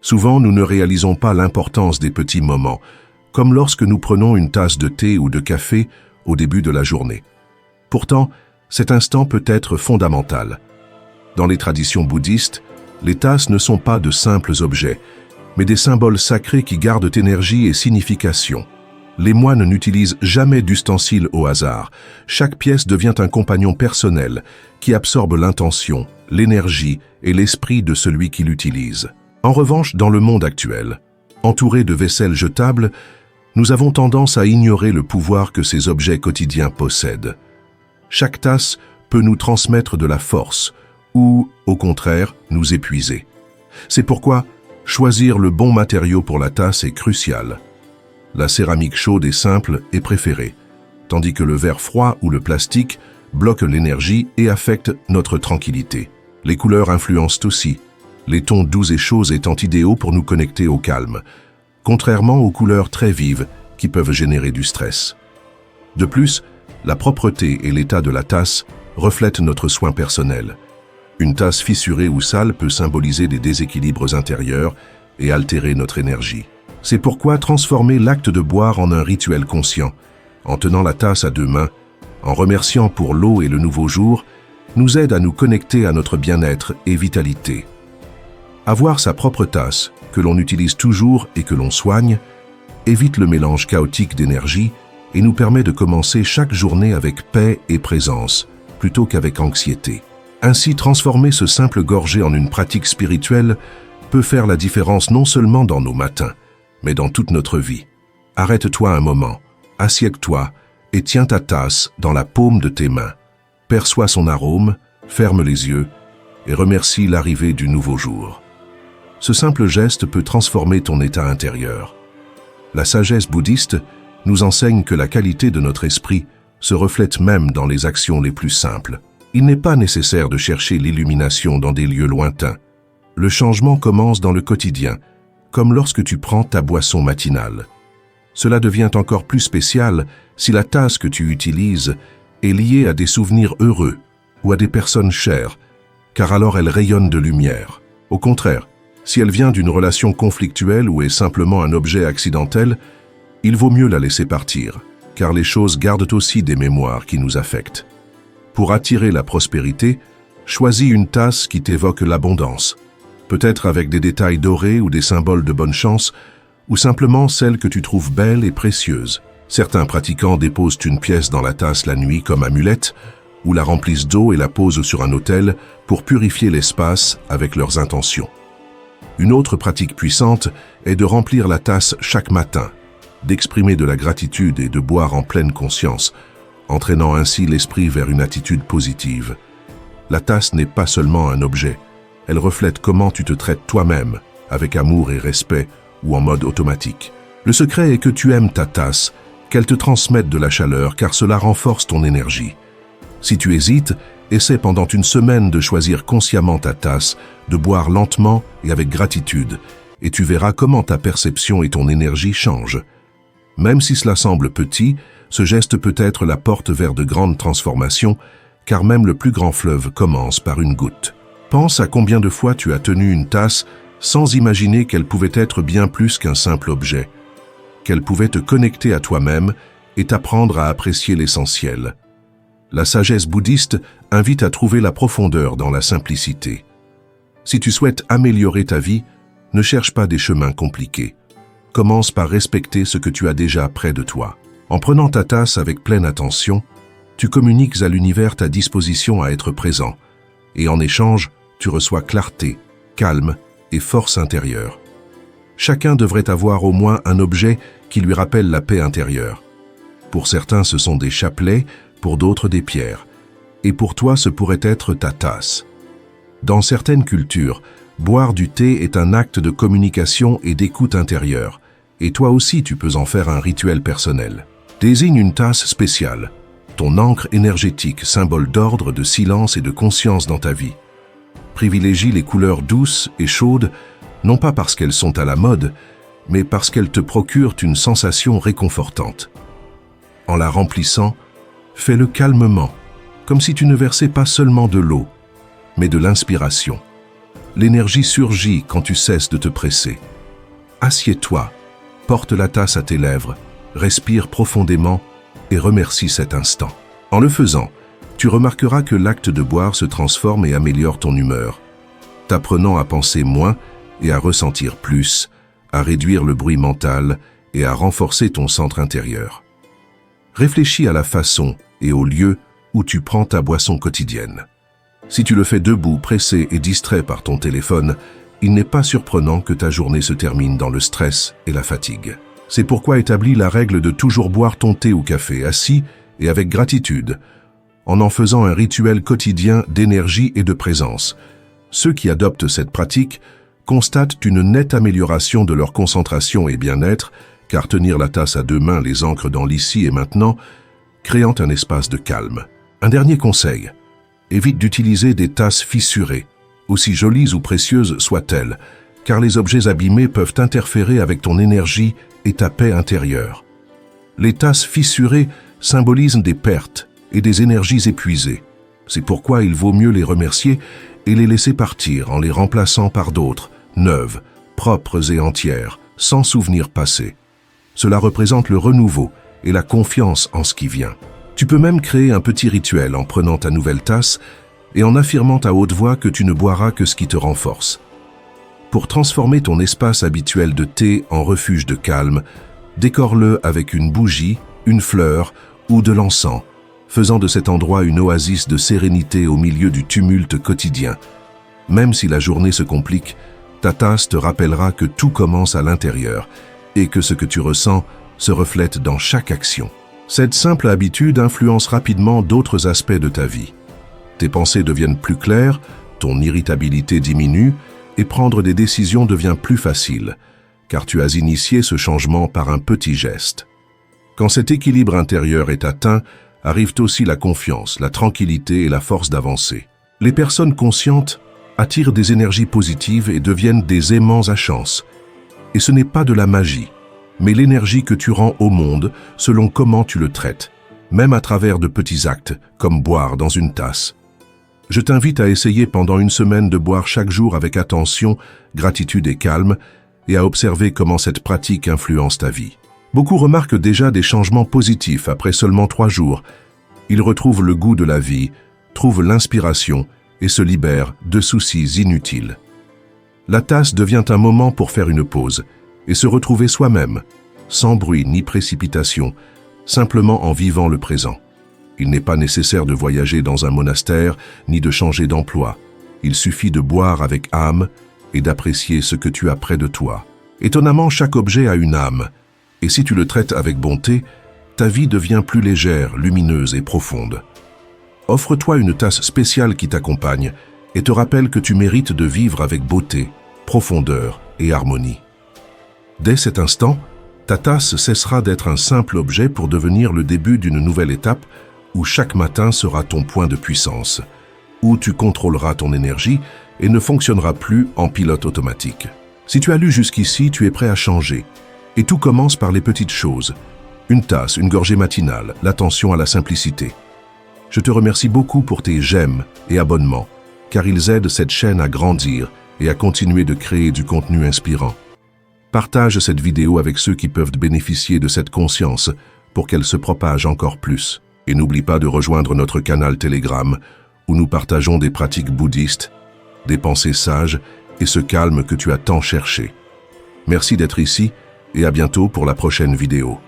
Souvent, nous ne réalisons pas l'importance des petits moments, comme lorsque nous prenons une tasse de thé ou de café au début de la journée. Pourtant, cet instant peut être fondamental. Dans les traditions bouddhistes, les tasses ne sont pas de simples objets, mais des symboles sacrés qui gardent énergie et signification. Les moines n'utilisent jamais d'ustensiles au hasard. Chaque pièce devient un compagnon personnel qui absorbe l'intention, l'énergie et l'esprit de celui qui l'utilise. En revanche, dans le monde actuel, entouré de vaisselle jetable, nous avons tendance à ignorer le pouvoir que ces objets quotidiens possèdent. Chaque tasse peut nous transmettre de la force ou, au contraire, nous épuiser. C'est pourquoi choisir le bon matériau pour la tasse est crucial. La céramique chaude et simple est préférée, tandis que le verre froid ou le plastique bloquent l'énergie et affectent notre tranquillité. Les couleurs influencent aussi, les tons doux et chauds étant idéaux pour nous connecter au calme, contrairement aux couleurs très vives qui peuvent générer du stress. De plus, la propreté et l'état de la tasse reflètent notre soin personnel. Une tasse fissurée ou sale peut symboliser des déséquilibres intérieurs et altérer notre énergie. C'est pourquoi transformer l'acte de boire en un rituel conscient, en tenant la tasse à deux mains, en remerciant pour l'eau et le nouveau jour, nous aide à nous connecter à notre bien-être et vitalité. Avoir sa propre tasse, que l'on utilise toujours et que l'on soigne, évite le mélange chaotique d'énergie et nous permet de commencer chaque journée avec paix et présence, plutôt qu'avec anxiété. Ainsi, transformer ce simple gorgée en une pratique spirituelle peut faire la différence non seulement dans nos matins, mais dans toute notre vie. Arrête-toi un moment, assieds-toi et tiens ta tasse dans la paume de tes mains. Perçois son arôme, ferme les yeux et remercie l'arrivée du nouveau jour. Ce simple geste peut transformer ton état intérieur. La sagesse bouddhiste nous enseigne que la qualité de notre esprit se reflète même dans les actions les plus simples. Il n'est pas nécessaire de chercher l'illumination dans des lieux lointains. Le changement commence dans le quotidien, comme lorsque tu prends ta boisson matinale. Cela devient encore plus spécial si la tasse que tu utilises est liée à des souvenirs heureux ou à des personnes chères, car alors elle rayonne de lumière. Au contraire, si elle vient d'une relation conflictuelle ou est simplement un objet accidentel, il vaut mieux la laisser partir, car les choses gardent aussi des mémoires qui nous affectent. Pour attirer la prospérité, choisis une tasse qui t'évoque l'abondance, peut-être avec des détails dorés ou des symboles de bonne chance, ou simplement celle que tu trouves belle et précieuse. Certains pratiquants déposent une pièce dans la tasse la nuit comme amulette, ou la remplissent d'eau et la posent sur un autel pour purifier l'espace avec leurs intentions. Une autre pratique puissante est de remplir la tasse chaque matin, d'exprimer de la gratitude et de boire en pleine conscience, entraînant ainsi l'esprit vers une attitude positive. La tasse n'est pas seulement un objet, elle reflète comment tu te traites toi-même, avec amour et respect ou en mode automatique. Le secret est que tu aimes ta tasse, qu'elle te transmette de la chaleur car cela renforce ton énergie. Si tu hésites, essaie pendant une semaine de choisir consciemment ta tasse, de boire lentement et avec gratitude, et tu verras comment ta perception et ton énergie changent. Même si cela semble petit, ce geste peut être la porte vers de grandes transformations, car même le plus grand fleuve commence par une goutte. Pense à combien de fois tu as tenu une tasse sans imaginer qu'elle pouvait être bien plus qu'un simple objet, qu'elle pouvait te connecter à toi-même et t'apprendre à apprécier l'essentiel. La sagesse bouddhiste invite à trouver la profondeur dans la simplicité. Si tu souhaites améliorer ta vie, ne cherche pas des chemins compliqués. Commence par respecter ce que tu as déjà près de toi. En prenant ta tasse avec pleine attention, tu communiques à l'univers ta disposition à être présent, et en échange, tu reçois clarté, calme et force intérieure. Chacun devrait avoir au moins un objet qui lui rappelle la paix intérieure. Pour certains, ce sont des chapelets, pour d'autres des pierres. Et pour toi, ce pourrait être ta tasse. Dans certaines cultures, boire du thé est un acte de communication et d'écoute intérieure. Et toi aussi, tu peux en faire un rituel personnel. Désigne une tasse spéciale, ton ancre énergétique, symbole d'ordre, de silence et de conscience dans ta vie. Privilégie les couleurs douces et chaudes, non pas parce qu'elles sont à la mode, mais parce qu'elles te procurent une sensation réconfortante. En la remplissant, fais-le calmement, comme si tu ne versais pas seulement de l'eau, mais de l'inspiration. L'énergie surgit quand tu cesses de te presser. Assieds-toi, porte la tasse à tes lèvres, respire profondément et remercie cet instant. En le faisant, tu remarqueras que l'acte de boire se transforme et améliore ton humeur, t'apprenant à penser moins et à ressentir plus, à réduire le bruit mental et à renforcer ton centre intérieur. Réfléchis à la façon et au lieu où tu prends ta boisson quotidienne. Si tu le fais debout, pressé et distrait par ton téléphone, il n'est pas surprenant que ta journée se termine dans le stress et la fatigue. C'est pourquoi établis la règle de toujours boire ton thé ou café assis et avec gratitude, en faisant un rituel quotidien d'énergie et de présence. Ceux qui adoptent cette pratique constatent une nette amélioration de leur concentration et bien-être, car tenir la tasse à deux mains les ancre dans l'ici et maintenant, créant un espace de calme. Un dernier conseil, évite d'utiliser des tasses fissurées, aussi jolies ou précieuses soient-elles, car les objets abîmés peuvent interférer avec ton énergie et ta paix intérieure. Les tasses fissurées symbolisent des pertes et des énergies épuisées. C'est pourquoi il vaut mieux les remercier et les laisser partir en les remplaçant par d'autres, neuves, propres et entières, sans souvenirs passés. Cela représente le renouveau et la confiance en ce qui vient. Tu peux même créer un petit rituel en prenant ta nouvelle tasse et en affirmant à haute voix que tu ne boiras que ce qui te renforce. Pour transformer ton espace habituel de thé en refuge de calme, décore-le avec une bougie, une fleur ou de l'encens, faisant de cet endroit une oasis de sérénité au milieu du tumulte quotidien. Même si la journée se complique, ta tasse te rappellera que tout commence à l'intérieur et que ce que tu ressens se reflète dans chaque action. Cette simple habitude influence rapidement d'autres aspects de ta vie. Tes pensées deviennent plus claires, ton irritabilité diminue et prendre des décisions devient plus facile, car tu as initié ce changement par un petit geste. Quand cet équilibre intérieur est atteint, arrivent aussi la confiance, la tranquillité et la force d'avancer. Les personnes conscientes attirent des énergies positives et deviennent des aimants à chance. Et ce n'est pas de la magie, mais l'énergie que tu rends au monde selon comment tu le traites, même à travers de petits actes, comme boire dans une tasse. Je t'invite à essayer pendant une semaine de boire chaque jour avec attention, gratitude et calme, et à observer comment cette pratique influence ta vie. Beaucoup remarquent déjà des changements positifs après seulement 3 jours. Ils retrouvent le goût de la vie, trouvent l'inspiration et se libèrent de soucis inutiles. La tasse devient un moment pour faire une pause et se retrouver soi-même, sans bruit ni précipitation, simplement en vivant le présent. Il n'est pas nécessaire de voyager dans un monastère ni de changer d'emploi. Il suffit de boire avec âme et d'apprécier ce que tu as près de toi. Étonnamment, chaque objet a une âme, et si tu le traites avec bonté, ta vie devient plus légère, lumineuse et profonde. Offre-toi une tasse spéciale qui t'accompagne et te rappelle que tu mérites de vivre avec beauté, profondeur et harmonie. Dès cet instant, ta tasse cessera d'être un simple objet pour devenir le début d'une nouvelle étape où chaque matin sera ton point de puissance, où tu contrôleras ton énergie et ne fonctionneras plus en pilote automatique. Si tu as lu jusqu'ici, tu es prêt à changer. Et tout commence par les petites choses. Une tasse, une gorgée matinale, l'attention à la simplicité. Je te remercie beaucoup pour tes j'aime et abonnements, car ils aident cette chaîne à grandir et à continuer de créer du contenu inspirant. Partage cette vidéo avec ceux qui peuvent bénéficier de cette conscience pour qu'elle se propage encore plus. Et n'oublie pas de rejoindre notre canal Telegram où nous partageons des pratiques bouddhistes, des pensées sages et ce calme que tu as tant cherché. Merci d'être ici et à bientôt pour la prochaine vidéo.